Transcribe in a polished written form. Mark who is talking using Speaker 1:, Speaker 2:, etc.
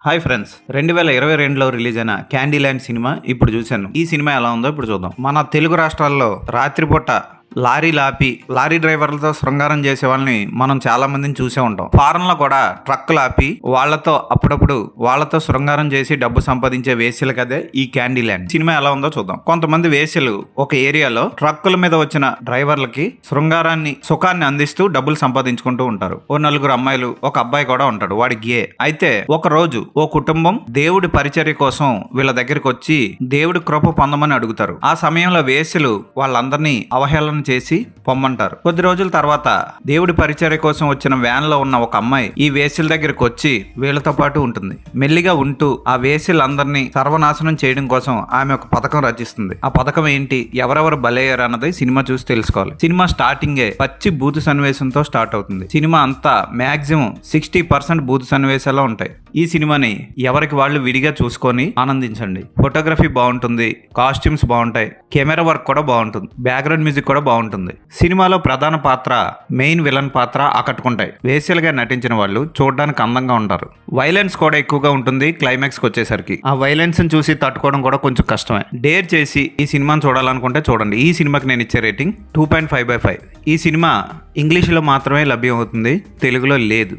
Speaker 1: Hi friends, 2022లో release అయిన candy land cinema ఇప్పుడు చూశాను. ఈ సినిమా ఎలా ఉందో ఇప్పుడు చూద్దాం. మన తెలుగు రాష్ట్రాల్లో రాత్రిపూట లారీ డ్రైవర్లతో శృంగారం చేసే వాళ్ళని మనం చాలా మందిని చూసే ఉంటాం. ఫారెన్ లో కూడా ట్రక్కులు ఆపి వాళ్ళతో శృంగారం చేసి డబ్బు సంపాదించే వేశ్యల కదే ఈ క్యాండీ ల్యాండ్ సినిమా. ఎలా ఉందో చూద్దాం. కొంతమంది వేశ్యలు ఒక ఏరియాలో ట్రక్కుల మీద వచ్చిన డ్రైవర్లకి సుఖాన్ని అందిస్తూ డబ్బులు సంపాదించుకుంటూ ఉంటారు. ఓ నలుగురు అమ్మాయిలు, ఒక అబ్బాయి కూడా ఉంటాడు, వాడి గే. అయితే ఒక రోజు ఓ కుటుంబం దేవుడి పరిచర్య కోసం వీళ్ళ దగ్గరికి వచ్చి దేవుడి కృప పొందమని అడుగుతారు. ఆ సమయంలో వేశ్యలు వాళ్ళందరినీ అవహేళన చేసి పొమ్మంటారు. కొద్ది రోజుల తర్వాత దేవుడి పరిచర్య కోసం వచ్చిన వ్యాన్ లో ఉన్న ఒక అమ్మాయి ఈ వేశ్యల దగ్గరికి వచ్చి వీళ్ళతో పాటు ఉంటుంది. మెల్లిగా ఉంటూ ఆ వేశ్యలందరినీ సర్వనాశనం చేయడం కోసం ఆమె ఒక పథకం రచిస్తుంది. ఆ పథకం ఏంటి, ఎవరెవరు బలయ్యారు అన్నది సినిమా చూసి తెలుసుకోవాలి. సినిమా స్టార్టింగే పచ్చి బూతు సన్నివేశంతో స్టార్ట్ అవుతుంది. సినిమా అంతా మాక్సిమం 60% బూతు సన్నివేశాలు ఉంటాయి. ఈ సినిమాని ఎవరికి వాళ్ళు విడిగా చూసుకొని ఆనందించండి. ఫోటోగ్రఫీ బాగుంటుంది, కాస్ట్యూమ్స్ బాగుంటాయి, కెమెరా వర్క్ కూడా బాగుంటుంది, బ్యాక్గ్రౌండ్ మ్యూజిక్ కూడా బాగుంటుంది. సినిమాలో ప్రధాన పాత్ర, మెయిన్ విలన్ పాత్ర ఆకట్టుకుంటాయి. వేశ్యలుగా నటించిన వాళ్ళు చూడడానికి అందంగా ఉంటారు. వైలెన్స్ కూడా ఎక్కువగా ఉంటుంది. క్లైమాక్స్ కి వచ్చేసరికి ఆ వైలెన్స్ ని చూసి తట్టుకోవడం కూడా కొంచెం కష్టమే. డేర్ చేసి ఈ సినిమాని చూడాలనుకుంటే చూడండి. ఈ సినిమాకి నేను ఇచ్చే రేటింగ్ 2.5/5. ఈ సినిమా ఇంగ్లీష్లో మాత్రమే లభ్యం అవుతుంది, తెలుగులో లేదు.